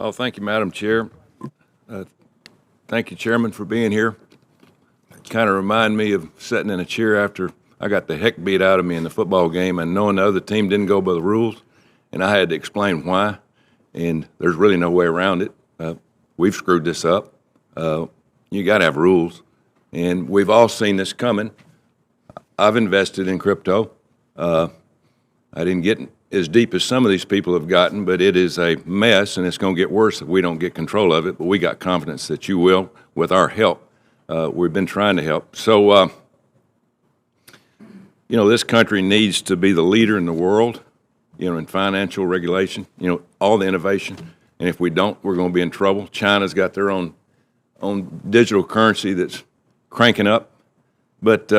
Oh, thank you, Madam Chair. Uh, Thank you, Chairman, for being here. Kind of remind me of sitting in a chair after I got the heck beat out of me in the football game and knowing the other team didn't go by the rules, and I had to explain why, and there's really no way around it. We've screwed this up. You got to have rules, and we've all seen this coming. I've invested in crypto. I didn't get as deep as some of these people have gotten, but it is a mess, and it's going to get worse if we don't get control of it. But we got confidence that you will, with our help. We've been trying to help. So, this country needs to be the leader in the world, in financial regulation, all the innovation. And if we don't, we're going to be in trouble. China's got their own digital currency that's cranking up. But,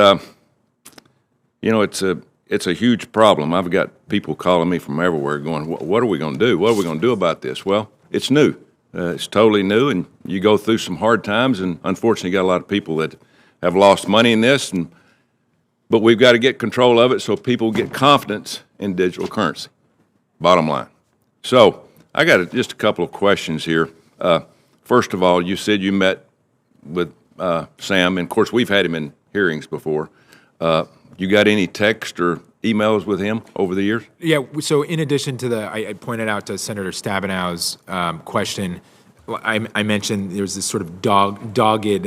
it's a huge problem. I've got people calling me from everywhere going, what are we going to do? What are we going to do about this? Well, it's new. It's totally new, and you go through some hard times, and unfortunately, you got a lot of people that have lost money in this, but we've got to get control of it so people get confidence in digital currency, bottom line. So I got just a couple of questions here. First of all, you said you met with Sam, and of course, we've had him in hearings before. You got any text or emails with him over the years? Yeah, so in addition to I pointed out to Senator Stabenow's question, I mentioned there was this sort of dogged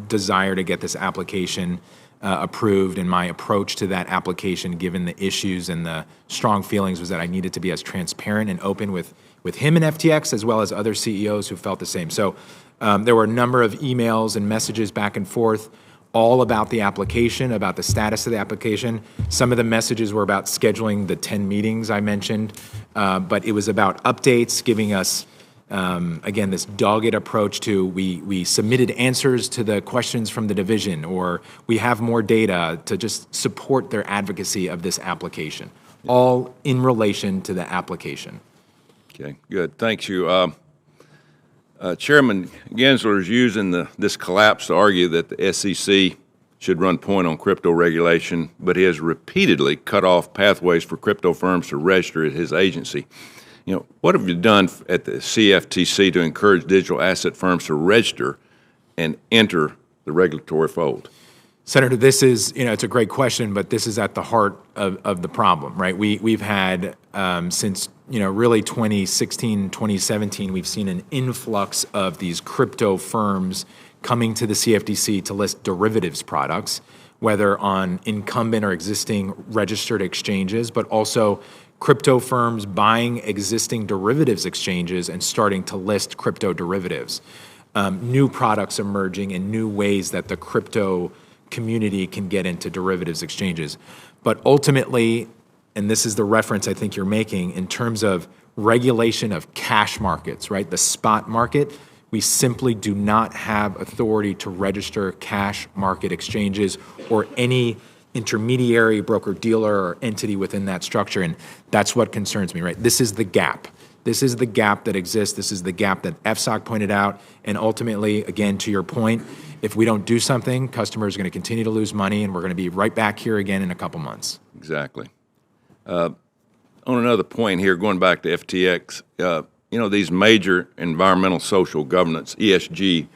desire to get this application approved, and my approach to that application, given the issues and the strong feelings, was that I needed to be as transparent and open with him and FTX, as well as other CEOs who felt the same. So there were a number of emails and messages back and forth, all about the application, about the status of the application. Some of the messages were about scheduling the 10 meetings I mentioned, but it was about updates, giving us, again, this dogged approach to we submitted answers to the questions from the division, or we have more data to just support their advocacy of this application, all in relation to the application. Okay, good. Thanks you. Chairman Gensler is using this collapse to argue that the SEC should run point on crypto regulation, but he has repeatedly cut off pathways for crypto firms to register at his agency. What have you done at the CFTC to encourage digital asset firms to register and enter the regulatory fold? Senator, this is, it's a great question, but this is at the heart of the problem, right? We've had, since, really 2016, 2017, we've seen an influx of these crypto firms coming to the CFTC to list derivatives products, whether on incumbent or existing registered exchanges, but also crypto firms buying existing derivatives exchanges and starting to list crypto derivatives. New products emerging and new ways that the crypto community can get into derivatives exchanges. But ultimately, and this is the reference I think you're making, in terms of regulation of cash markets, right? The spot market, we simply do not have authority to register cash market exchanges or any intermediary, broker-dealer, or entity within that structure, and that's what concerns me, right? This is the gap. This is the gap that exists. This is the gap that FSOC pointed out, and ultimately, again, to your point, if we don't do something, customers are going to continue to lose money, and we're going to be right back here again in a couple months. Exactly. On another point here, going back to FTX, these major environmental social governance, ESG,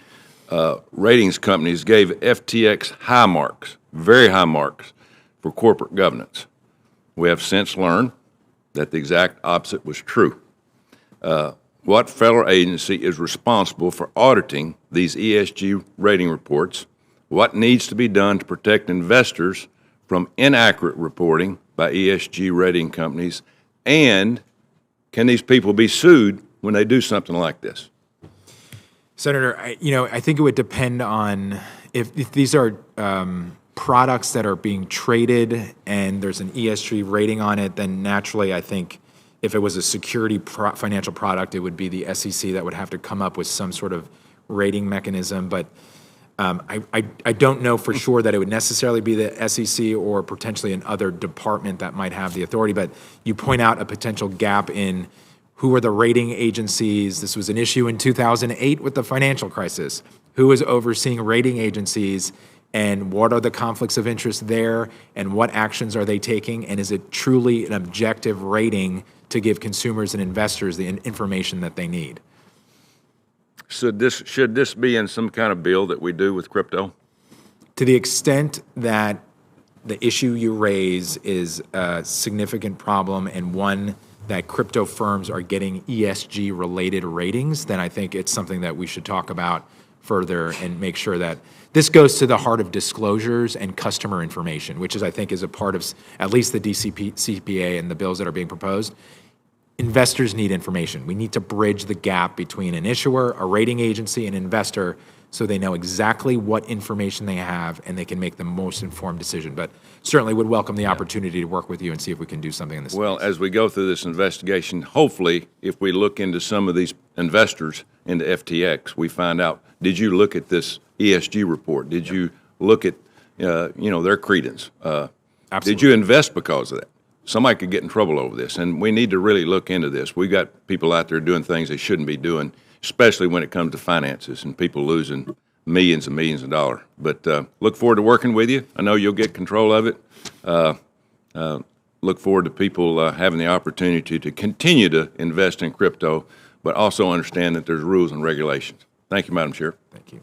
ratings companies gave FTX high marks, very high marks, for corporate governance. We have since learned that the exact opposite was true. What federal agency is responsible for auditing these ESG rating reports? What needs to be done to protect investors from inaccurate reporting by ESG rating companies? And can these people be sued when they do something like this? Senator, I think it would depend on if these are products that are being traded and there's an ESG rating on it, then naturally I think if it was a security financial product, it would be the SEC that would have to come up with some sort of rating mechanism. But I don't know for sure that it would necessarily be the SEC or potentially another department that might have the authority. But you point out a potential gap in who are the rating agencies. This was an issue in 2008 with the financial crisis. Who is overseeing rating agencies, and what are the conflicts of interest there, and what actions are they taking, and is it truly an objective rating to give consumers and investors the information that they need. Should this be in some kind of bill that we do with crypto? To the extent that the issue you raise is a significant problem and one that crypto firms are getting ESG-related ratings, then I think it's something that we should talk about further and make sure that this goes to the heart of disclosures and customer information, which is, I think, is a part of at least the CPA and the bills that are being proposed. Investors need information. We need to bridge the gap between an issuer, a rating agency, and an investor so they know exactly what information they have and they can make the most informed decision. But certainly would welcome the opportunity to work with you and see if we can do something in this Well, space. as we go through this investigation, hopefully, if we look into some of these investors into FTX, we find out, did you look at this ESG report? Did you look at, their credence? Absolutely. Did you invest because of that? Somebody could get in trouble over this, and we need to really look into this. We've got people out there doing things they shouldn't be doing, especially when it comes to finances and people losing millions and millions of dollars. But look forward to working with you. I know you'll get control of it. Look forward to people having the opportunity to continue to invest in crypto, but also understand that there's rules and regulations. Thank you, Madam Chair. Thank you.